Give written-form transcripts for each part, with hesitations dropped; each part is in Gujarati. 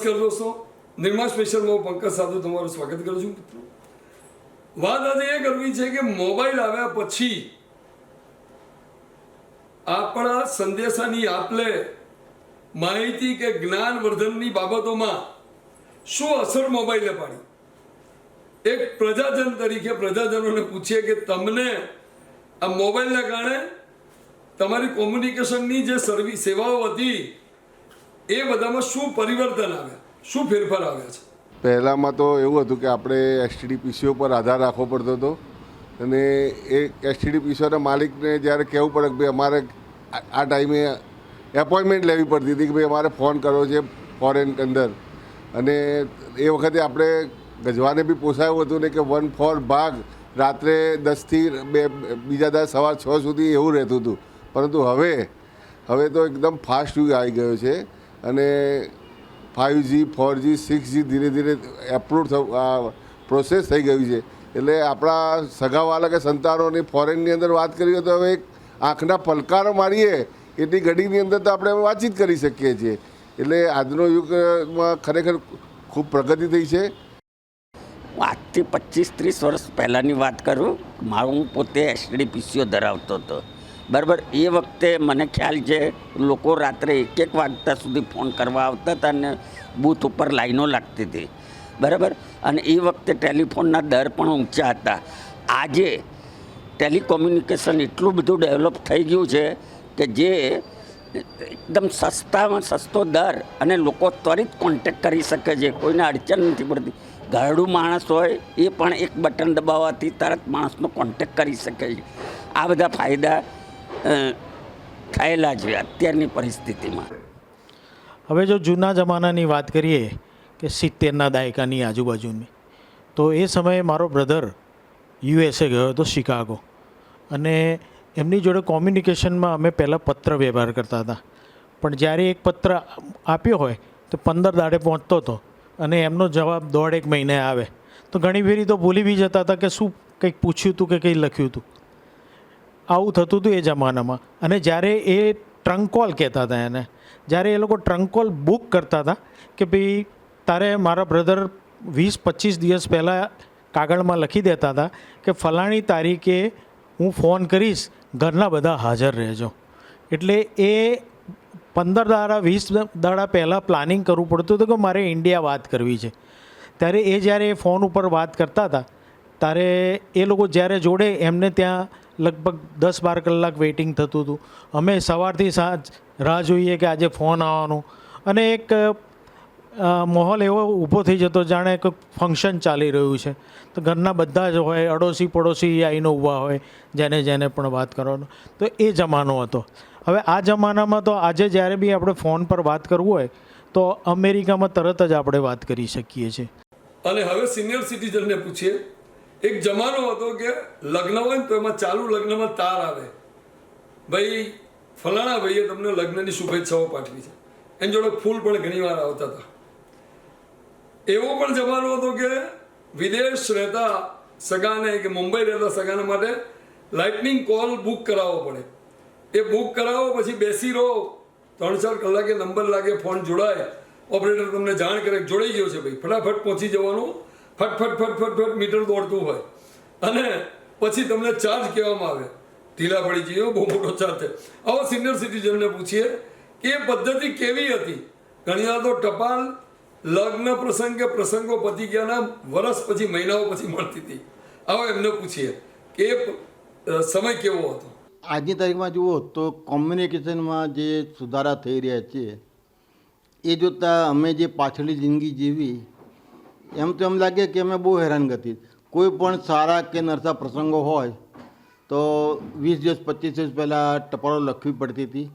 નમસ્કાર દોસ્તો, નિર્માણ સ્પેશિયલમાં હું પંકજ સાધુ તમારું સ્વાગત કરું છું મિત્રો. વાત આજે એ કરવી છે કે મોબાઈલ આવ્યા પછી આપણા સંદેશાની આપલે માહિતી કે જ્ઞાનવર્ધનની બાબતોમાં શું અસર મોબાઈલે પાડી. એક પ્રજાજન તરીકે પ્રજાજનોને પૂછીએ કે તમને આ મોબાઈલના કારણે તમારી કોમ્યુનિકેશનની જે સેવાઓ હતી એ બધામાં શું પરિવર્તન આવ્યા, શું ફેરફાર આવ્યા છે? પહેલાંમાં તો એવું હતું કે આપણે એસટીડી પીસીઓ પર આધાર રાખવો પડતો હતો અને એ એસટીડી પીસીઓના માલિકને જ્યારે કહેવું પડે કે ભાઈ અમારે આ ટાઈમે એપોઇન્ટમેન્ટ લેવી પડતી હતી કે ભાઈ અમારે ફોન કરવો છે ફોરેન અંદર. અને એ વખતે આપણે ગજવાને બી પોસાયું હતું ને કે 1-4 ભાગ રાત્રે 10થી બીજા દિવસ સવાર 6 સુધી એવું રહેતું હતું. પરંતુ હવે તો એકદમ ફાસ્ટ યુગ આવી ગયો છે અને 5G 4G 6G ધીરે ધીરે એપ્રુવ પ્રોસેસ થઈ ગયું છે. એટલે આપણા સગાવાલા કે સંતાનોની ફોરેનની અંદર વાત કરીએ તો હવે એક આંખના પલકારો મારીએ એટલી ઘડીની અંદર તો આપણે વાતચીત કરી શકીએ છીએ. એટલે આજનો યુગમાં ખરેખર ખૂબ પ્રગતિ થઈ છે. આજથી 25-30 વર્ષ પહેલાંની વાત કરું, હું પોતે એસટીડી પીસીઓ ધરાવતો હતો. બરાબર, એ વખતે મને ખ્યાલ છે લોકો રાત્રે 1-1 વાગ્યા સુધી ફોન કરવા આવતા હતા અને બૂથ ઉપર લાઈનો લાગતી હતી. બરાબર, અને એ વખતે ટેલિફોનના દર પણ ઊંચા હતા. આજે ટેલિકોમ્યુનિકેશન એટલું બધું ડેવલપ થઈ ગયું છે કે જે એકદમ સસ્તામાં સસ્તો દર અને લોકો ત્વરિત કોન્ટેક્ટ કરી શકે છે, કોઈને અડચણ નથી પડતી. ઘરડું માણસ હોય એ પણ એક બટન દબાવવાથી તરત માણસનો કોન્ટેક્ટ કરી શકે છે. આ બધા ફાયદા થયેલા છે અત્યારની પરિસ્થિતિમાં. હવે જો જૂના જમાનાની વાત કરીએ કે 70ના દાયકાની આજુબાજુની, તો એ સમયે મારો બ્રધર USA ગયો હતો, શિકાગો. અને એમની જોડે કોમ્યુનિકેશનમાં અમે પહેલાં પત્ર વ્યવહાર કરતા હતા. પણ જ્યારે એક પત્ર આપ્યો હોય તો 15 દાડે પહોંચતો હતો અને એમનો જવાબ 1.5 મહિને આવે. તો ઘણી ફેરી તો ભૂલી બી જતા હતા કે શું કંઈક પૂછ્યું હતું કે કંઈ લખ્યું હતું. આવું થતું હતું એ જમાનામાં. અને જ્યારે એ ટ્રંક કોલ કહેતા હતા એને, જ્યારે એ લોકો ટ્રંક કોલ બુક કરતા હતા કે ભાઈ તારે મારા બ્રધર 20-25 દિવસ પહેલાં કાગળમાં લખી દેતા હતા કે ફલાણી તારીખે હું ફોન કરીશ, ઘરના બધા હાજર રહેજો. એટલે એ 15 દાડા 20 દાડા પહેલાં પ્લાનિંગ કરવું પડતું હતું કે મારે ઇન્ડિયા વાત કરવી છે. ત્યારે એ જ્યારે એ ફોન ઉપર વાત કરતા હતા ત્યારે એ લોકો જ્યારે જોડે એમને ત્યાં લગભગ 10-12 કલાક વેઇટિંગ થતું હતું. અમે સવારથી સાંજ રાહ જોઈએ કે આજે ફોન આવવાનો. અને એક માહોલ એવો ઊભો થઈ જતો જાણે કોઈ ફંક્શન ચાલી રહ્યું છે. તો ઘરના બધા જ હોય, અડોશી પડોશી આવીને ઊભા હોય જેને પણ વાત કરવાનો. તો એ જમાનો હતો. હવે આ જમાનામાં તો આજે જ્યારે બી આપણે ફોન પર વાત કરવું હોય તો અમેરિકામાં તરત જ આપણે વાત કરી શકીએ છીએ. અને હવે સિનિયર સિટીઝનને પૂછીએ, એક જમાનો હતો કે લગ્ન હોય ને તો એમાં ચાલુ લગ્નમાં તાર આવે, ભાઈ ફલાણા ભાઈએ તમને લગ્નની શુભેચ્છાઓ પાઠવી છે. એની જોડે ફૂલ પણ ઘણીવાર આવતા હતા. એવો પણ જમાનો હતો કે વિદેશ રહેતા સગાને કે મુંબઈ રહેતા સગાને માટે લાઇટનિંગ કોલ બુક કરાવવો પડે. એ બુક કરાવો, પછી બેસી રહો, 3-4 કલાકે નંબર લાગે, ફોન જોડાય, ઓપરેટર તમને જાણ કરે જોડાઈ ગયો છે ભાઈ, ફટાફટ પહોંચી જવાનું, ફટ મીટર દોડતું હોય. અને પછી તમને ચાર્જ કહેવામાં આવે, ઢીલા પડી જઈએ, બહુ મોટો ચાર્જ છે. આવો સિનિયર સિટીઝનને પૂછીએ કે એ પદ્ધતિ કેવી હતી. ઘણીવાર તો ટપાલ લગ્ન પ્રસંગ કે પ્રસંગો પતી ગયાના વર્ષ પછી, મહિનાઓ પછી મળતી હતી. આવો એમને પૂછીએ કે સમય કેવો હતો. આજની તારીખમાં જુઓ તો કોમ્યુનિકેશનમાં જે સુધારા થઈ રહ્યા છે એ જોતાં અમે જે પાછળની જિંદગી જીવી એમ તો એમ લાગે કે અમે બહુ હેરાનગતિ. કોઈ પણ સારા કે નરસા પ્રસંગો હોય તો 20 દિવસ 25 દિવસ પહેલાં ટપાલો લખવી પડતી હતી.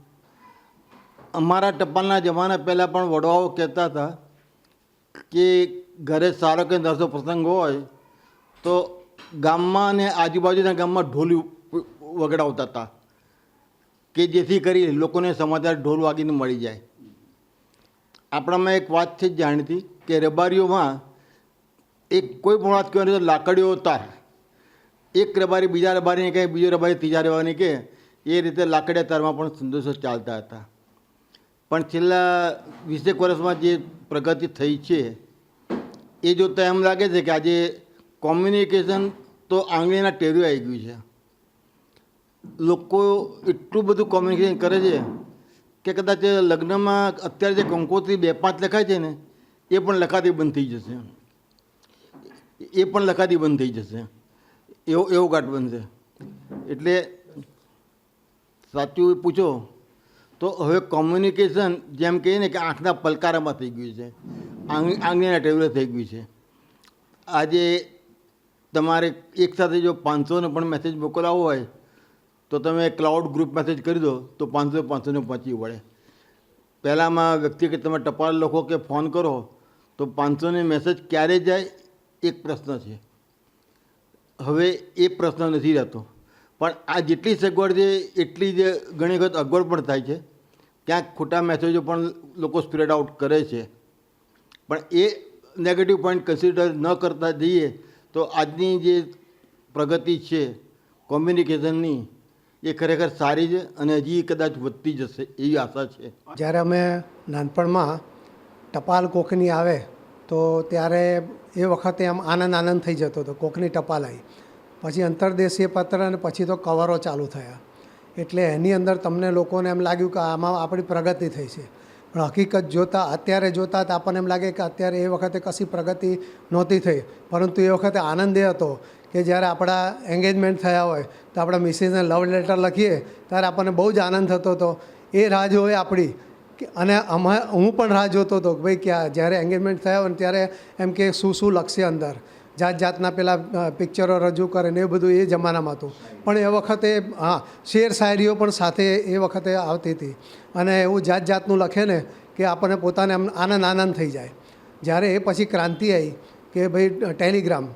અમારા ટપાલના જમાના પહેલાં પણ વડવાઓ કહેતા હતા કે ઘરે સારો કે નરસો પ્રસંગ હોય તો ગામમાં અને આજુબાજુના ગામમાં ઢોલ વગડાવતા હતા કે જેથી કરી લોકોને સમાચાર ઢોલ વાગીને મળી જાય. આપણામાં એક વાત છે જાણીતી કે રબારીઓમાં એક કોઈ પણ વાત કહેવાની તો લાકડીઓ તાર, એક રબારી બીજા રબારીને કહે, બીજો રબારી ત્રીજા રબારીને કહે, એ રીતે લાકડીયા તારમાં પણ સંદેશો ચાલતા હતા. પણ છેલ્લા 20 વર્ષમાં જે પ્રગતિ થઈ છે એ જોતાં એમ લાગે છે કે આજે કોમ્યુનિકેશન તો આંગળીના ટેરવે આવી ગયું છે. લોકો એટલું બધું કોમ્યુનિકેશન કરે છે કે કદાચ લગ્નમાં અત્યારે જે કંકોત્રી 2-5 લખાય છે ને એ પણ લખાતી બંધ થઈ જશે, એ પણ લખાતી બંધ થઈ જશે, એવો ઘાટ બનશે. એટલે સાચું પૂછો તો હવે કોમ્યુનિકેશન જેમ કહીએ ને કે આંખના પલકારામાં થઈ ગયું છે, આંગળીના ટેબલે થઈ ગયું છે. આજે તમારે એકસાથે જો 500ને પણ મેસેજ મોકલાવવો હોય તો તમે ક્લાઉડ ગ્રુપ મેસેજ કરી દો તો 500ને પહોંચી વળે. પહેલાંમાં વ્યક્તિગત તમે ટપાલ લખો કે ફોન કરો તો 500ને મેસેજ ક્યારે જાય એક પ્રશ્ન છે. હવે એ પ્રશ્ન નથી રહેતો. પણ આ જેટલી સગવડ છે એટલી જ ઘણી વખત અગવડ પણ થાય છે. ક્યાંક ખોટા મેસેજો પણ લોકો સ્પ્રેડ આઉટ કરે છે. પણ એ નેગેટિવ પોઈન્ટ કન્સિડર ન કરતા જઈએ તો આજની જે પ્રગતિ છે કોમ્યુનિકેશનની એ ખરેખર સારી છે અને હજી કદાચ વધતી જશે એવી આશા છે. જ્યારે અમે નાનપણમાં ટપાલ કોકની આવે તો ત્યારે એ વખતે આમ આનંદ થઈ જતો હતો. કોકની ટપાલ આવી, પછી અંતરદેશીય પત્ર અને પછી તો કવરો ચાલુ થયા. એટલે એની અંદર તમને લોકોને એમ લાગ્યું કે આમાં આપણી પ્રગતિ થઈ છે. પણ હકીકત જોતાં અત્યારે જોતાં તો આપણને એમ લાગે કે અત્યારે એ વખતે કશી પ્રગતિ નહોતી થઈ. પરંતુ એ વખતે આનંદ એ હતો કે જ્યારે આપણા એંગેજમેન્ટ થયા હોય તો આપણા મિસિસને લવ લેટર લખીએ ત્યારે આપણને બહુ જ આનંદ થતો હતો. એ રાહ જોવે આપણી અને હું પણ રાહ જોતો હતો કે ભાઈ ક્યાં જ્યારે એંગેજમેન્ટ થયા હોય ને ત્યારે એમ કે શું લખશે અંદર, જાતના પેલા પિક્ચરો રજૂ કરે ને એ બધું એ જમાનામાં હતું. પણ એ વખતે શેર શાયરીઓ પણ સાથે એ વખતે આવતી હતી અને એવું જાતનું લખે ને કે આપણને પોતાને આમ આનંદ થઈ જાય. જ્યારે એ પછી ક્રાંતિ આવી કે ભાઈ ટેલિગ્રામ,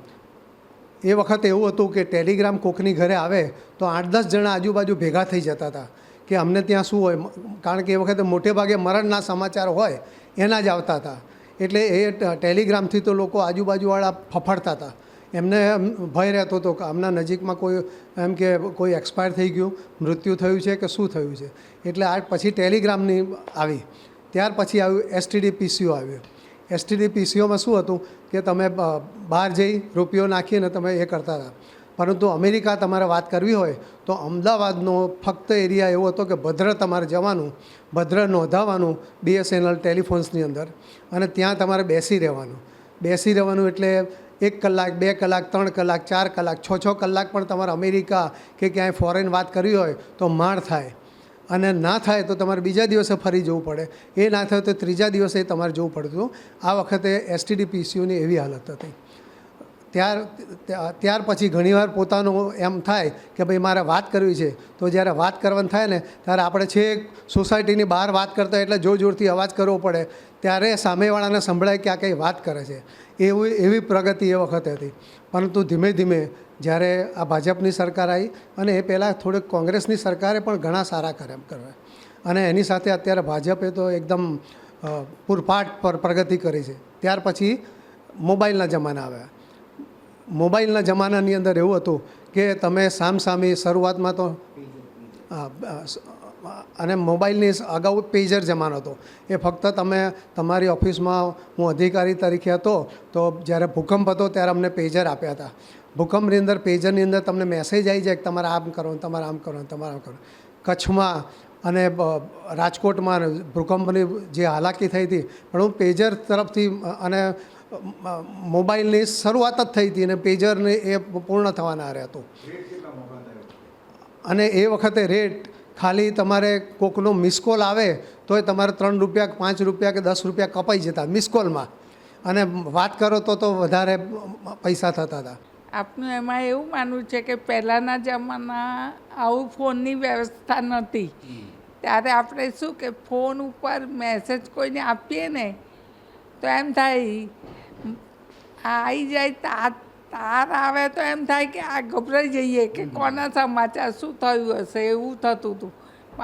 એ વખતે એવું હતું કે ટેલિગ્રામ કોકની ઘરે આવે તો 8-10 જણા આજુબાજુ ભેગા થઈ જતા હતા કે અમને ત્યાં શું હોય, કારણ કે એ વખતે મોટે ભાગે મરણના સમાચાર હોય એના જ આવતા હતા. એટલે એ ટેલિગ્રામથી તો લોકો આજુબાજુવાળા ફફડતા હતા. એમને ભય રહેતો હતો કે આમના નજીકમાં કોઈ એમ કે કોઈ એક્સપાયર થઈ ગયું, મૃત્યુ થયું છે કે શું થયું છે. એટલે આ પછી ટેલિગ્રામની આવી. ત્યાર પછી આવ્યું STD PCO આવ્યું. STD PCOમાં શું હતું કે તમે બહાર જઈ રૂપિયો નાખીને તમે એ કરતા હતા. પરંતુ અમેરિકા તમારે વાત કરવી હોય તો અમદાવાદનો ફક્ત એરિયા એવો હતો કે ભદ્ર તમારે જવાનું, ભદ્ર નોંધાવાનું BSNL ટેલિફોન્સની અંદર અને ત્યાં તમારે બેસી રહેવાનું. એટલે 1 કલાક, 2 કલાક, 3 કલાક, 4 કલાક, 6 કલાક પણ તમારે અમેરિકા કે ક્યાંય ફોરેન વાત કરવી હોય તો માણ થાય. અને ના થાય તો તમારે બીજા દિવસે ફરી જવું પડે. એ ના થાય તો ત્રીજા દિવસે તમારે જવું પડતું. આ વખતે STD PCOની એવી હાલત હતી. ત્યાર પછી ઘણીવાર પોતાનું એમ થાય કે ભાઈ મારે વાત કરવી છે તો જ્યારે વાત કરવાની થાય ને ત્યારે આપણે છેક સોસાયટીની બહાર વાત કરતા એટલે જોરથી અવાજ કરવો પડે ત્યારે સામેવાળાને સંભળાય કે આ કંઈ વાત કરે છે. એવી પ્રગતિ એ વખતે હતી. પરંતુ ધીમે ધીમે જ્યારે આ ભાજપની સરકાર આવી અને એ પહેલાં થોડીક કોંગ્રેસની સરકારે પણ ઘણા સારા કર્યા અને એની સાથે અત્યારે ભાજપે તો એકદમ પૂરપાટ પર પ્રગતિ કરી છે. ત્યાર પછી મોબાઈલના જમાના આવ્યા. મોબાઈલના જમાનાની અંદર એવું હતું કે તમે સામસામી શરૂઆતમાં તો અને મોબાઈલની અગાઉ પેજર જમાનો હતો. એ ફક્ત તમે તમારી ઓફિસમાં હું અધિકારી તરીકે હતો તો જ્યારે ભૂકંપ હતો ત્યારે અમને પેજર આપ્યા હતા. ભૂકંપની અંદર પેજરની અંદર તમને મેસેજ આવી જાય કે તમારે આમ કરો, તમારે આમ કરો, તમારે આમ કરો. કચ્છમાં અને રાજકોટમાં ભૂકંપની જે હાલાકી થઈ હતી પણ હું પેજર તરફથી અને મોબાઈલની શરૂઆત જ થઈ હતી અને પેજરને એ પૂર્ણ થવાના આરે હતું. અને એ વખતે રેટ ખાલી તમારે કોકનો મિસકોલ આવે તોય તમારે 3 રૂપિયા, 5 રૂપિયા કે 10 રૂપિયા કપાઈ જતા મિસકોલમાં અને વાત કરો તો વધારે પૈસા થતા હતા. આપનું એમાં એવું માનવું છે કે પહેલાંના જમાના આવું ફોનની વ્યવસ્થા નહોતી ત્યારે આપણે શું કે ફોન ઉપર મેસેજ કોઈને આપીએ ને તો એમ થાય આવી જાય તાર આવે તો એમ થાય કે આ ગભરાઈ જઈએ કે કોના સમાચાર શું થયું હશે એવું થતું હતું.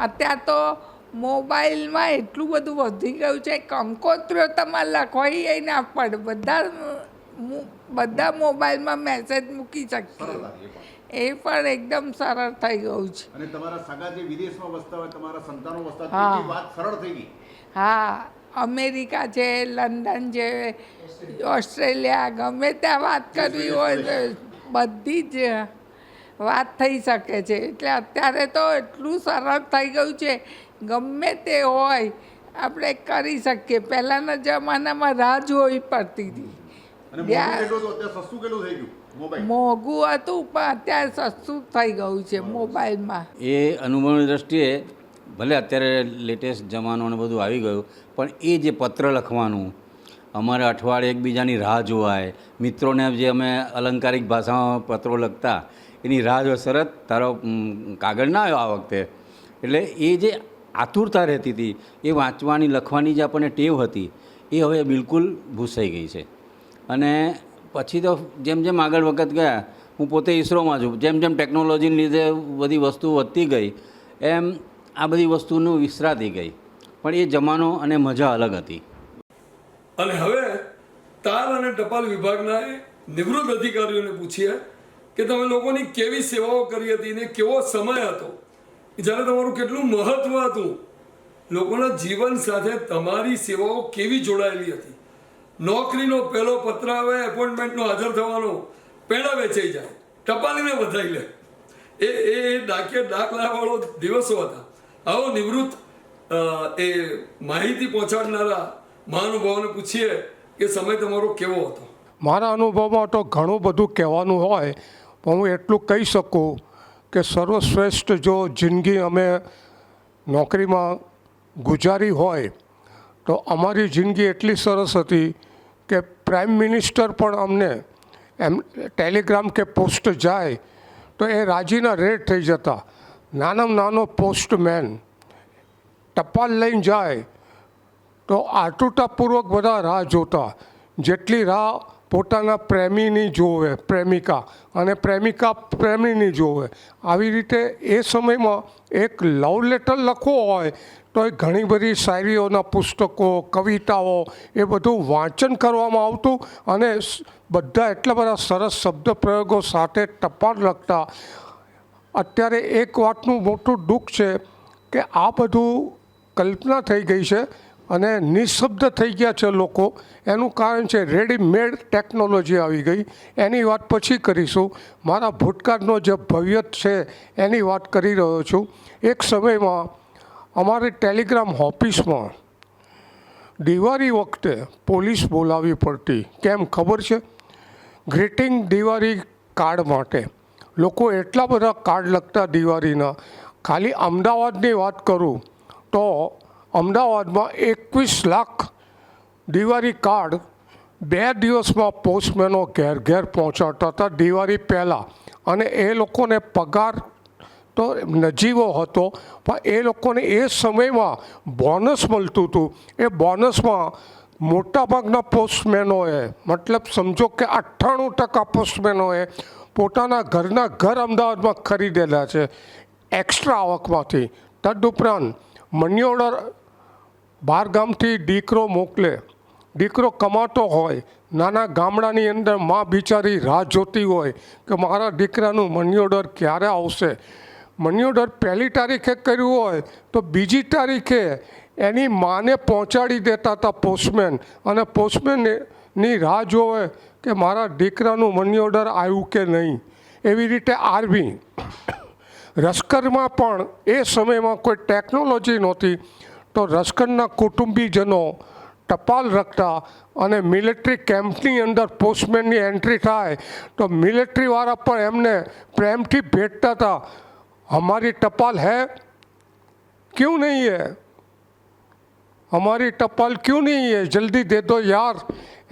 અત્યારે તો મોબાઈલમાં એટલું બધું વધી ગયું છે કંકોત્રીઓ તમારે લખવાય ના પડે, બધા મોબાઈલમાં મેસેજ મૂકી શકશે. એ પણ એકદમ સરળ થઈ ગયું છે. અને તમારા સગા જે વિદેશમાં વસતા હોય, તમારા સંતાનો વસતા હોય, વાત સરળ થઈ ગઈ. હા, અમેરિકા છે, લંડન છે, ઓસ્ટ્રેલિયા, ગમે ત્યાં વાત કરવી હોય તો બધી જ વાત થઈ શકે છે. એટલે અત્યારે તો એટલું સરળ થઈ ગયું છે, ગમે તે હોય આપણે કરી શકીએ. પહેલાંના જમાનામાં રાહ જોવી પડતી હતી. મોંઘું હતું પણ અત્યારે સસ્તું થઈ ગયું છે મોબાઈલમાં. એ અનુભવની દ્રષ્ટિએ ભલે અત્યારે લેટેસ્ટ જમાનો ને બધું આવી ગયું, પણ એ જે પત્ર લખવાનું, અમારે અઠવાડિયે એકબીજાની રાહ જોવાય, મિત્રોને જે અમે અલંકારિક ભાષામાં પત્રો લખતા એની રાહ જો શરત તારો કાગળ ના આવ્યો આ વખતે, એટલે એ જે આતુરતા રહેતી હતી, એ વાંચવાની લખવાની જે આપણને ટેવ હતી એ હવે બિલકુલ ભૂસાઈ ગઈ છે. અને પછી તો જેમ જેમ આગળ વખત ગયા, હું પોતે ઈસરોમાં છું, જેમ જેમ ટેકનોલોજીને લીધે બધી વસ્તુ વધતી ગઈ એમ આ બધી વસ્તુનું વિસરાતી ગઈ, પણ એ જમાનો અને મજા અલગ હતી. અને હવે તાર અને ટપાલ વિભાગના નિવૃત્ત અધિકારીઓને પૂછીએ કે તમે લોકોની કેવી સેવાઓ કરી હતી ને કેવો સમય હતો, જ્યારે તમારું કેટલું મહત્વ હતું, લોકોના જીવન સાથે તમારી સેવાઓ કેવી જોડાયેલી હતી. નોકરીનો પહેલો પત્ર આવે, એપોઇન્ટમેન્ટનો હાજર થવાનો, પેડા વેચાઈ જાય, ટપાલીને વધાઈ લે, એ ડાકે ડાક લાવવાળો દિવસો હતા. આવો નિવૃત્ત એ માહિતી પહોંચાડનારા મહાનુભાવોને પૂછીએ કે સમય તમારો કેવો હતો. મારા અનુભવમાં તો ઘણું બધું કહેવાનું હોય, પણ હું એટલું કહી શકું કે સર્વશ્રેષ્ઠ જો જિંદગી અમે નોકરીમાં ગુજારી હોય તો અમારી જિંદગી એટલી સરસ હતી કે પ્રાઇમ મિનિસ્ટર પણ અમને એમ ટેલિગ્રામ કે પોસ્ટ જાય તો એ રાજીના રેડ થઈ જતા. નાનામાં નાનો પોસ્ટમેન ટપાલ લઈને જાય તો આતુરતાપૂર્વક બધા રાહ જોતા, જેટલી રાહ પોતાના પ્રેમીની જોવે પ્રેમિકા, અને પ્રેમિકા પ્રેમીની જોવે. આવી રીતે એ સમયમાં એક લવ લેટર લખવો હોય તો એ ઘણી બધી શાયરીઓના પુસ્તકો, કવિતાઓ, એ બધું વાંચન કરવામાં આવતું, અને બધા એટલા બધા સરસ શબ્દ પ્રયોગો સાથે ટપાલ લખતા. અત્યારે એક વાતનું મોટું દુઃખ છે કે આ બધું કલ્પના થઈ ગઈ છે અને નિઃશબ્દ થઈ ગયા છે લોકો. એનું કારણ છે રેડીમેડ ટેકનોલોજી આવી ગઈ. એની વાત પછી કરીશું. મારા ભૂતકાળનો જે ભવ્ય છે એની વાત કરી રહ્યો છું. એક સમયમાં અમારી ટેલિગ્રામ ઓફિસમાં દિવાળી વખતે પોલીસ બોલાવવી પડતી. કેમ ખબર છે? ગ્રીટિંગ દિવાળી કાર્ડ માટે. લોકો એટલા બધા કાર્ડ લખતા દિવાળીના. ખાલી અમદાવાદની વાત કરું તો અમદાવાદમાં 21 લાખ દિવાળી કાર્ડ 2 દિવસમાં પોસ્ટમેનો ઘેર ઘેર પહોંચાડતા હતા દિવાળી પહેલાં. અને એ લોકોને પગાર તો નજીવો હતો, પણ એ લોકોને એ સમયમાં બોનસ મળતું હતું. એ બોનસમાં મોટાભાગના પોસ્ટમેનોએ, મતલબ સમજો કે 98% પોસ્ટમેનોએ પોતાના ઘર અમદાવાદમાં ખરીદેલા છે એક્સ્ટ્રા આવકમાંથી. તદુપરાંત મની ઓર્ડર બહાર ગામથી દીકરો મોકલે, દીકરો કમાતો હોય, નાના ગામડાની અંદર મા બિચારી રાહ જોતી હોય કે મારા દીકરાનું મની ઓર્ડર ક્યારે આવશે. મની ઓર્ડર 1લી તારીખે કર્યું હોય તો 2જી તારીખે એની માને પહોંચાડી દેતા હતા પોસ્ટમેન, અને પોસ્ટમેનની રાહ જોવે કે મારા દીકરાનું મની ઓર્ડર આવ્યું કે નહીં. એવી રીતે આર્મી લશ્કરમાં પણ એ સમયમાં કોઈ ટેકનોલોજી નહોતી, તો લશ્કરના કુટુંબીજનો ટપાલ લખતા, અને મિલિટરી કેમ્પની અંદર પોસ્ટમેનની એન્ટ્રી થાય તો મિલિટરીવાળા પણ એમને પ્રેમથી ભેટતા હતા. हमारी टपाल है क्यों नहीं है, हमारी टपाल क्यों नहीं है, जल्दी दे दो यार.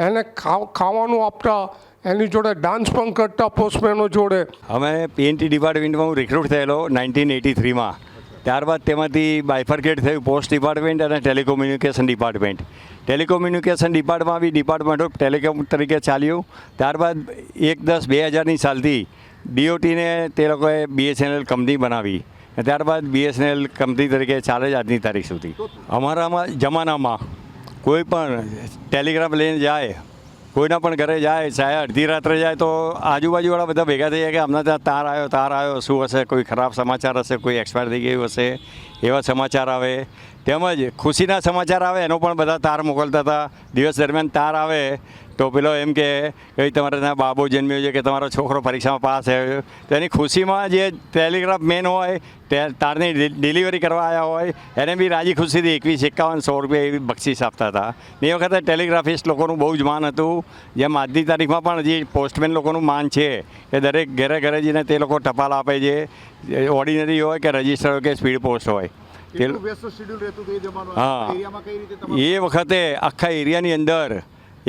એને ખાવાનું આપતા, એની જોડે ડાન્સ પણ કરતા પોસ્ટમેનો જોડે. અમે પીએનટી ડિપાર્ટમેન્ટમાં હું રિક્રુટ થયેલો 1983માં. ત્યારબાદ તેમાંથી બાયફર્કેટ થયું પોસ્ટ ડિપાર્ટમેન્ટ અને ટેલિકોમ્યુનિકેશન ડિપાર્ટમેન્ટ. ટેલિકોમ્યુનિકેશન ડિપાર્ટમેન્ટ બી ડિપાર્ટમેન્ટ ઓફ ટેલિકોમ તરીકે ચાલ્યું. ત્યારબાદ 1/10/2000ની સાલથી ડીઓટીને તે લોકોએ BSNL કંપની બનાવી. ત્યારબાદ BSNL કંપની તરીકે ચાલે જ આજની તારીખ સુધી. અમારામાં જમાનામાં કોઈ પણ ટેલિગ્રામ લઈને જાય, કોઈના પણ ઘરે જાય, ચાહે અડધી રાત્રે જાય તો આજુબાજુવાળા બધા ભેગા થઈ જાય કે હમણાં ત્યાં તાર આવ્યો, શું હશે, કોઈ ખરાબ સમાચાર હશે, કોઈ એક્સપાયર થઈ ગયું હશે, એવા સમાચાર આવે. તેમજ ખુશીના સમાચાર આવે એનો પણ બધા તાર મોકલતા હતા. દિવસ દરમિયાન તાર આવે તો પેલો એમ કે ભાઈ તમારે ત્યાં બાબો જન્મ્યો છે કે તમારો છોકરો પરીક્ષામાં પાસ થયો, તો એની ખુશીમાં જે ટેલિગ્રાફ મેન હોય તારની ડિલિવરી કરવા આવ્યા હોય એને બી રાજી ખુશીથી 21-51-100 રૂપિયા એવી બક્ષિસ આપતા હતા. એ વખતે ટેલિગ્રાફિસ્ટ લોકોનું બહુ જ માન હતું. જેમ આજની તારીખમાં પણ હજી પોસ્ટમેન લોકોનું માન છે કે દરેક ઘરે ઘરે જઈને તે લોકો ટપાલ આપે છે, ઓર્ડિનરી હોય કે રજિસ્ટર હોય કે સ્પીડ પોસ્ટ હોય. હા, એ વખતે આખા એરિયાની અંદર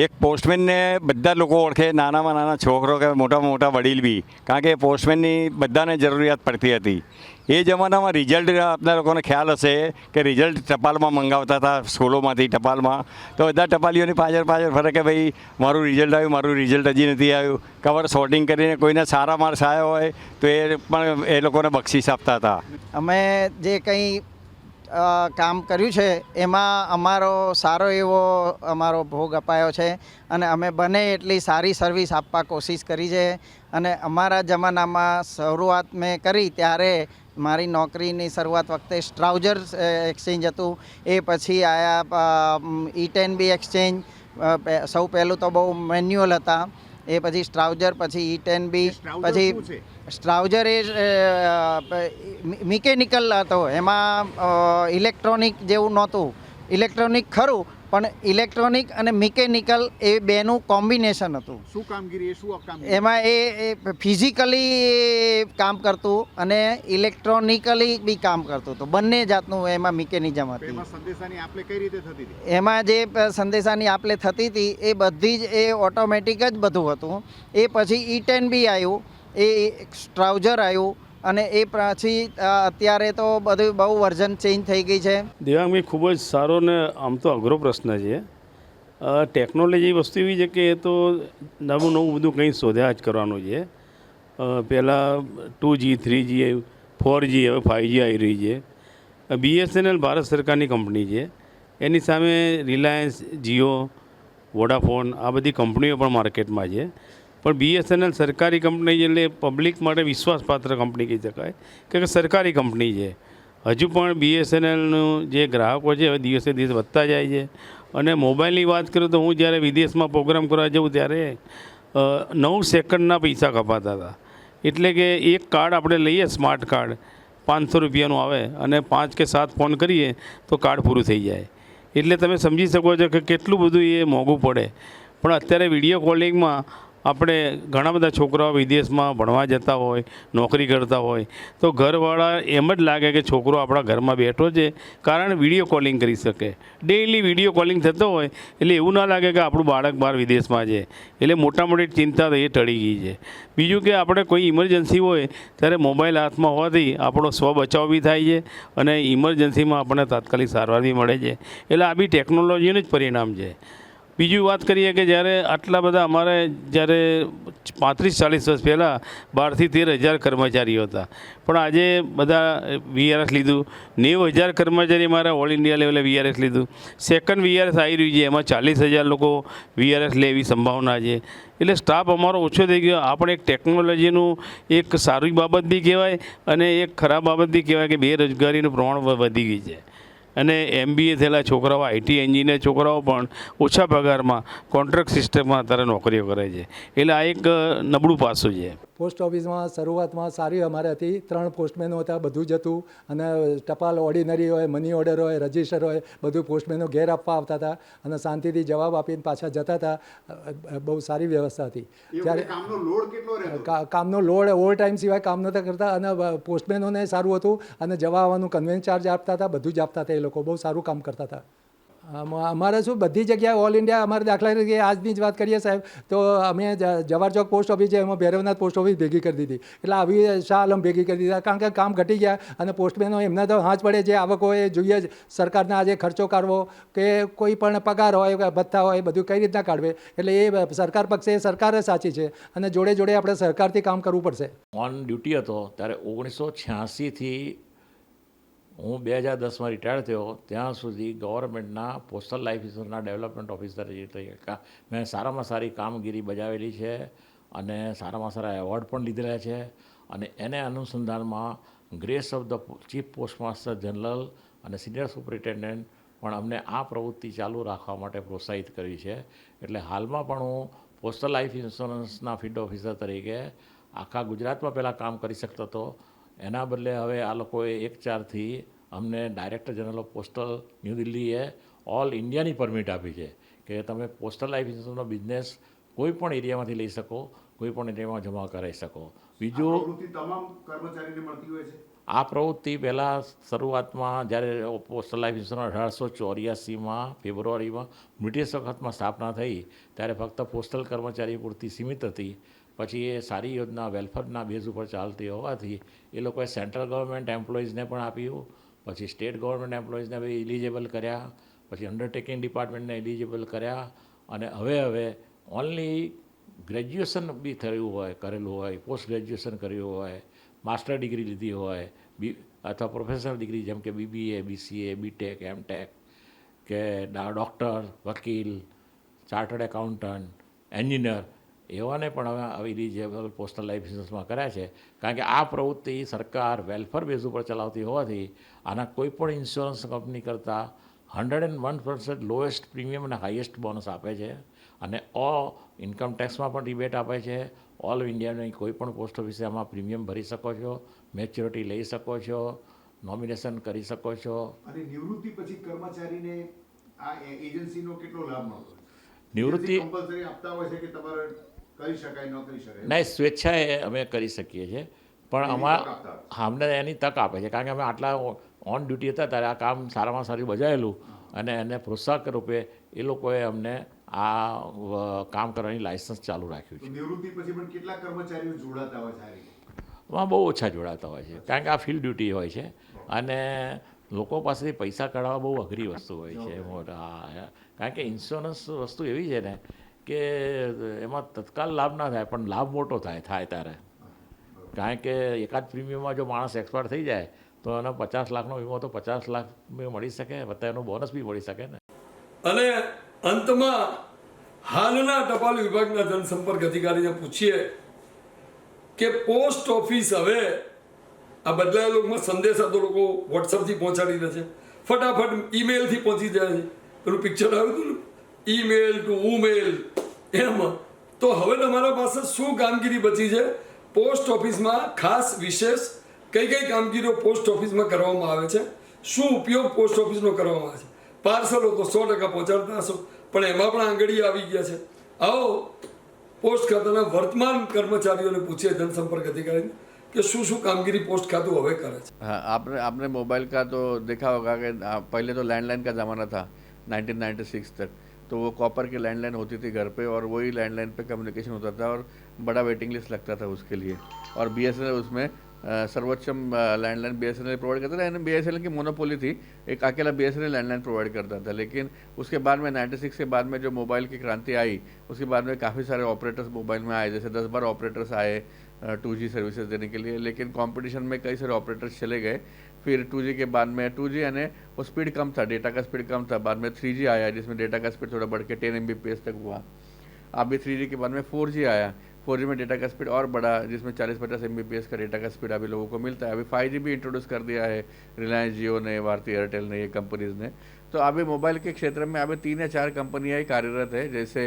એક પોસ્ટમેનને બધા લોકો ઓળખે, નાનામાં નાના છોકરો કે મોટામાં મોટા વડીલ બી, કારણ કે પોસ્ટમેનની બધાને જરૂરિયાત પડતી હતી. એ જમાનામાં રિઝલ્ટ આપના લોકોને ખ્યાલ હશે કે રિઝલ્ટ ટપાલમાં મંગાવતા હતા, સ્કૂલોમાંથી ટપાલમાં. તો બધા ટપાલીઓની પાછળ ફરે કે ભાઈ મારું રિઝલ્ટ હજી નથી આવ્યું. કવર સોર્ટિંગ કરીને કોઈને સારા માર્ક્સ આવ્યા હોય તો એ પણ એ લોકોને બક્ષિસ આપતા હતા. અમે જે કંઈ કામ કર્યું છે એમાં અમારો સારો એવો અમારો ભોગ અપાયો છે અને અમે બને એટલી સારી સર્વિસ આપવા કોશિશ કરી છે. અને અમારા જમાનામાં શરૂઆત મેં કરી ત્યારે મારી નોકરીની શરૂઆત વખતે સ્ટ્રાઉઝર એક્સચેન્જ હતું, એ પછી આયા E10B એક્સચેન્જ. સૌ પહેલું તો બહુ મેન્યુઅલ હતા, એ પછી સ્ટ્રાઉઝર, પછી E10B, પછી સ્ટ્રાઉઝર એ મિકેનિકલ હતો, એમાં ઇલેક્ટ્રોનિક જેવું નહોતું. ઇલેક્ટ્રોનિક ખરું પણ ઇલેક્ટ્રોનિક અને મિકેનિકલ એ બેનું કોમ્બિનેશન હતું. શું કામગીરી, શું કામ? એમાં એ ફિઝિકલી કામ કરતું અને ઇલેક્ટ્રોનિકલી બી કામ કરતું હતું. બંને જાતનું એમાં મિકેનિઝમ હતી. સંદેશાની આપલે કઈ રીતે થતી હતી? એમાં જે સંદેશાની આપલે થતી હતી એ બધી જ એ ઓટોમેટિક જ બધું હતું. એ પછી E10B આવ્યું, એ સ્ટ્રાઉઝર આવ્યું અને એ પછી અત્યારે તો બધું બહુ વર્ઝન ચેન્જ થઈ ગઈ છે. દેવાંગભાઈ, ખૂબ જ સારો ને આમ તો અઘરો પ્રશ્ન છે. ટેકનોલોજી વસ્તુ એવી છે કે એ તો નવું બધું કંઈ શોધ્યા જ કરવાનું છે. પહેલાં 2G 3G 4G હવે 5G આવી રહી છે. BSNL ભારત સરકારની કંપની છે, એની સામે રિલાયન્સ, જીઓ, વોડાફોન આ બધી કંપનીઓ પણ માર્કેટમાં છે. પણ BSNL સરકારી કંપની એટલે પબ્લિક માટે વિશ્વાસપાત્ર કંપની કહી શકાય કે સરકારી કંપની છે. હજુ પણ BSNLનું જે ગ્રાહકો છે હવે દિવસે દિવસ વધતા જાય છે. અને મોબાઈલની વાત કરું તો હું જ્યારે વિદેશમાં પ્રોગ્રામ કરવા જાઉં ત્યારે 9 સેકન્ડના પૈસા કપાતા હતા. એટલે કે એક કાર્ડ આપણે લઈએ, સ્માર્ટ કાર્ડ 500 રૂપિયાનું આવે અને 5 કે 7 ફોન કરીએ તો કાર્ડ પૂરું થઈ જાય. એટલે તમે સમજી શકો છો કે કેટલું બધું એ મોંઘું પડે. પણ અત્યારે વિડીયો કોલિંગમાં આપણે ઘણા બધા છોકરાઓ વિદેશમાં ભણવા જતા હોય, નોકરી કરતા હોય તો ઘરવાળા એમ જ લાગે કે છોકરો આપણા ઘરમાં બેઠો છે, કારણ વિડીયો કોલિંગ કરી શકે. ડેઈલી વિડીયો કોલિંગ થતો હોય એટલે એવું ના લાગે કે આપણું બાળક બહાર વિદેશમાં છે. એટલે મોટા મોટી ચિંતા તો એ ટળી ગઈ છે. બીજું કે આપણે કોઈ ઇમરજન્સી હોય ત્યારે મોબાઈલ હાથમાં હોવાથી આપણો સ્વ બચાવ બી થાય છે અને ઇમરજન્સીમાં આપણને તાત્કાલિક સારવાર બી મળે છે. એટલે આ બી ટેકનોલોજીનું જ પરિણામ છે. બીજી વાત કરીએ કે જ્યારે આટલા બધા અમારે જ્યારે 35-40 વર્ષ પહેલાં 12,000 થી 13,000 કર્મચારીઓ હતા, પણ આજે બધા VRS લીધું. 90,000 કર્મચારી મારા ઓલ ઇન્ડિયા લેવલે VRS લીધું. સેકન્ડ VRS આવી રહ્યું છે, એમાં 40,000 લોકો VRS લે એવી સંભાવના છે. એટલે સ્ટાફ અમારો ઓછો થઈ ગયો. આ પણ એક ટેકનોલોજીનું એક સારી બાબત બી કહેવાય અને એક ખરાબ બાબત બી કહેવાય કે બેરોજગારીનું પ્રમાણ વધી ગઈ છે. અને MBA થયેલા છોકરાઓ, IT એન્જિનિયર છોકરાઓ પણ ઓછા પગારમાં કોન્ટ્રાક્ટ સિસ્ટમમાં અત્યારે નોકરીઓ કરે છે. એટલે આ એક નબળું પાસું છે. પોસ્ટ ઓફિસમાં શરૂઆતમાં સારી અમારે હતી. 3 પોસ્ટમેનો હતા, બધું જ હતું. અને ટપાલ ઓર્ડિનરી હોય, મની ઓર્ડર હોય, રજિસ્ટર હોય, બધું પોસ્ટમેનો ઘેર આપવા આવતા હતા અને શાંતિથી જવાબ આપીને પાછા જતા હતા. બહુ સારી વ્યવસ્થા હતી. ત્યારે કામનો લોડ ઓવર ટાઈમ સિવાય કામ નહોતા કરતા અને પોસ્ટમેનોને સારું હતું અને જવા આવવાનું કન્વેન્સ ચાર્જ આપતા હતા, બધું જ આપતા હતા. એ લોકો બહુ સારું કામ કરતા હતા. અમારે શું બધી જગ્યાએ ઓલ ઇન્ડિયા અમારે દાખલા તરીકે આજની જ વાત કરીએ સાહેબ તો અમે જવાહર ચોક પોસ્ટ ઓફિસ છે એમાં ભૈરવનાથ પોસ્ટ ઓફિસ ભેગી કરી દીધી. એટલે આવી શાહ આલમ ભેગી કરી દીધા, કારણ કે કામ ઘટી ગયા અને પોસ્ટમેનો એમના તો હાથ પડે જે આવક હોય એ જોઈએ જ. સરકારના આજે ખર્ચો કાઢવો કે કોઈ પણ પગાર હોય કે ભથ્થા હોય બધું કઈ રીતના કાઢવે, એટલે એ સરકાર પક્ષે સરકાર સાચી છે અને જોડે જોડે આપણે સરકારથી કામ કરવું પડશે. ઓન ડ્યુટી હતો ત્યારે 1986થી હું 2010માં રિટાયર થયો ત્યાં સુધી ગવર્મેન્ટના પોસ્ટલ લાઇફ ઇન્સ્યોરન્સના ડેવલપમેન્ટ ઓફિસર તરીકે મેં સારામાં સારી કામગીરી બજાવેલી છે અને સારામાં સારા એવોર્ડ પણ લીધેલા છે. અને એને અનુસંધાનમાં grace of the chief post master general અને સિનિયર સુપરિન્ટેન્ડન્ટ પણ અમને આ પ્રવૃત્તિ ચાલુ રાખવા માટે પ્રોત્સાહિત કરી છે. એટલે હાલમાં પણ હું પોસ્ટલ લાઈફ ઇન્સ્યોરન્સના ફિલ્ડ ઓફિસર તરીકે આખા ગુજરાતમાં પહેલાં કામ કરી શકતો હતો. એના બદલે હવે આ લોકોએ 1/4થી અમને director general of postal new દિલ્હીએ ઓલ ઇન્ડિયાની પરમિટ આપી છે કે તમે પોસ્ટલ લાઈફ ઇન્સ્યોરન્સનો બિઝનેસ કોઈ પણ એરિયામાંથી લઈ શકો, કોઈ પણ એરિયામાં જમા કરાવી શકો. બીજું તમામ કર્મચારીને મળતી હોય છે. આ પ્રવૃત્તિ પહેલાં શરૂઆતમાં જ્યારે પોસ્ટલ લાઈફ ઇન્સ્યોરન્સ 1884માં ફેબ્રુઆરીમાં બ્રિટિશ વખતમાં સ્થાપના થઈ ત્યારે ફક્ત પોસ્ટલ કર્મચારી પૂરતી સીમિત હતી. પછી એ સારી યોજના વેલફેરના બેઝ ઉપર ચાલતી હોવાથી એ લોકોએ સેન્ટ્રલ ગવર્મેન્ટ એમ્પ્લોઈઝને પણ આપ્યું, પછી સ્ટેટ ગવર્મેન્ટ એમ્પ્લોઈઝને બી એલિજિબલ કર્યા, પછી અંડરટેકિંગ ડિપાર્ટમેન્ટને એલિજિબલ કર્યા, અને હવે ઓનલી ગ્રેજ્યુએશન બી થયું હોય, કરેલું હોય, પોસ્ટ ગ્રેજ્યુએશન કર્યું હોય, માસ્ટર ડિગ્રી લીધી હોય, અથવા પ્રોફેશનલ ડિગ્રી જેમ કે BBA, BCA, BTech, MTech કે ડૉક્ટર, વકીલ, ચાર્ટર્ડ એકાઉન્ટન્ટ, એન્જિનિયર એવાને પણ હવે એલિજિબલ પોસ્ટલ લાઈફ ઇન્સ્યોરન્સમાં કર્યા છે. કારણ કે આ પ્રવૃત્તિ સરકાર વેલફેર બેઝ ઉપર ચલાવતી હોવાથી આના કોઈ પણ ઇન્સ્યોરન્સ કંપની કરતાં 101% લોએસ્ટ પ્રીમિયમ અને હાઈએસ્ટ બોનસ આપે છે. અને ઇન્કમ ટેક્સમાં પણ રિબેટ આપે છે. ઓલ ઇન્ડિયાની કોઈ પણ પોસ્ટ ઓફિસે આમાં પ્રીમિયમ ભરી શકો છો, મેચ્યોરિટી લઈ શકો છો, નોમિનેશન કરી શકો છો. અને નિવૃત્તિ પછી કર્મચારીને આ એજન્સીનો કેટલો લાભ મળતો? નિવૃત્તિ કમ્પલસરી આપતા હોય છે કે તમારે કરી શકાય, ન કરી શકાય? નહીં, સ્વેચ્છાએ અમે કરી શકીએ છીએ, પણ અમને એની તક આપે છે. કારણ કે અમે આટલા ઓન ડ્યુટી હતા ત્યારે આ કામ સારામાં સારું બજાવેલું, અને એને પ્રોત્સાહક રૂપે એ લોકોએ અમને આ કામ કરવાની લાયસન્સ ચાલુ રાખ્યું છે. નિવૃત્તિ પછી પણ કેટલા કર્મચારીઓ જોડાતા હોય છે? એમાં બહુ ઓછા જોડાતા હોય છે, કારણ કે આ ફિલ્ડ ડ્યુટી હોય છે અને લોકો પાસેથી પૈસા કઢાવવા બહુ અઘરી વસ્તુ હોય છે. કારણ કે ઇન્સ્યોરન્સ વસ્તુ એવી છે ને કે એમાં તત્કાલ લાભ ના થાય, પણ લાભ મોટો થાય ત્યારે. કારણ કે એકાદ પ્રીમિયમમાં જો માણસ એક્સપાયર થઈ જાય તો એને 50 લાખનો વીમો તો 50 લાખ મળી શકે, વત્તા એનો બોનસ બી મળી શકે ને. અને અંતમાં હાલના ટપાલ વિભાગના જનસંપર્ક અધિકારીને પૂછીએ કે પોસ્ટ ઓફિસ હવે આ બદલાયેલું સંદેશા તો લોકો વોટ્સઅપથી પહોંચાડી દે છે, ફટાફટ ઈમેલથી પહોંચી જાય છે. પેલું પિક્ચર આવ્યું હતું ને, ઈમેલ ટુ ઉમેલ, એમાં તો હવે તમારા પાસે શું કામગીરી બચી છે? પોસ્ટ ઓફિસમાં ખાસ વિશેષ કઈ કામગીરીઓ પોસ્ટ ઓફિસમાં કરવામાં આવે છે, શું ઉપયોગ પોસ્ટ ઓફિસનો કરવામાં આવે છે? પાર્સલો તો 100% પહોંચાડતા હશો, પણ એમાં પણ આંગળી આવી ગયા છે. આવો પોસ્ટ ખાતાના વર્તમાન કર્મચારીઓને પૂછીએ, જનસંपर्क अधिकारी कि શું કામગીરી પોસ્ટ ખાતું હવે કરે છે. हाँ, आपने मोबाइल का तो देखा होगा कि पहले तो लैंडलाइन का ज़माना था 1996 तक, तो वो कॉपर की लैंडलाइन होती थी घर पे, और वही लैंडलाइन पे कम्युनिकेशन होता था और बड़ा वेटिंग लिस्ट लगता था उसके लिए. और BSNL उसमें सर्वोच्चम लैंडलाइन BSNL प्रोवाइड करता था. यानी BSNL की मोनोपोली थी, एक अकेला BSNL लैंडलाइन प्रोवाइड करता था. लेकिन उसके बाद में 96 के बाद में जो मोबाइल की क्रांति आई, उसके बाद में काफ़ी सारे ऑपरेटर्स मोबाइल में आए, जैसे 10-12 ऑपरेटर्स आए 2G सर्विसेज देने के लिए. लेकिन कंपटीशन में कई सारे ऑपरेटर्स चले गए. फिर 2G के बाद में 2G यानी वो स्पीड कम था, डेटा का स्पीड कम था. बाद में 3G आया जिसमें डेटा का स्पीड थोड़ा बढ़ के 10 MBPS तक हुआ. अभी 3G के बाद में 4G आया. 4G में डेटा का स्पीड और बढ़ा, जिसमें 40-50 MBPS का डेटा का स्पीड अभी लोगों को मिलता है. अभी 5G भी इंट्रोड्यूस कर दिया है रिलायंस जियो ने, भारती एयरटेल ने, ये कंपनीज़ ने. तो अभी मोबाइल के क्षेत्र में अभी 3 या 4 कंपनियाँ ही कार्यरत है. जैसे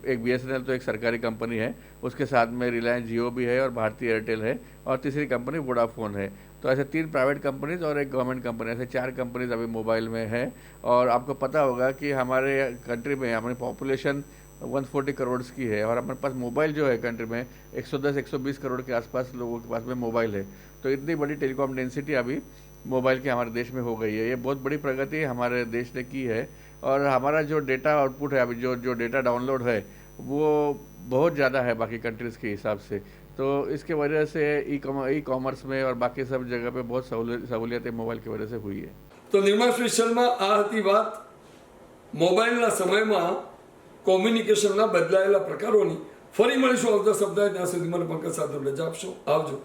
एक BSNL तो एक सरकारी कंपनी है, उसके साथ में रिलायंस जियो भी है और भारती एयरटेल है, और तीसरी कंपनी वोडाफोन है. तो ऐसे 3 प्राइवेट कंपनीज और एक गवर्नमेंट कंपनी, ऐसे 4 कंपनीज अभी मोबाइल में है. और आपको पता होगा कि हमारे कंट्री में हमारी पॉपुलेशन 140 करोड़ की है, और हमारे पास मोबाइल जो है कंट्री में 110-120 करोड़ के आसपास लोगों के पास में मोबाइल है. तो इतनी बड़ी टेलीकॉम डेंसिटी अभी मोबाइल की हमारे देश में हो गई है. ये बहुत बड़ी प्रगति हमारे देश ने की है. और हमारा जो डेटा आउटपुट है अभी, जो डेटा डाउनलोड है वो बहुत ज़्यादा है बाकी कंट्रीज़ के हिसाब से. तो इसके वजह से ई कॉमर्स में और बाकी सब जगह पे बहुत सहूलियतें मोबाइल की वजह से हुई है. તો નિર્મા સ્પેશિયલમાં આ હતી વાત મોબાઈલના સમયમાં કોમ્યુનિકેશનના બદલાયેલા પ્રકારોની. ફરી મળીશું આવતા સપ્તાહે, ત્યાં સુધી મને પંકજ સાથે રજા આપશો. આવજો.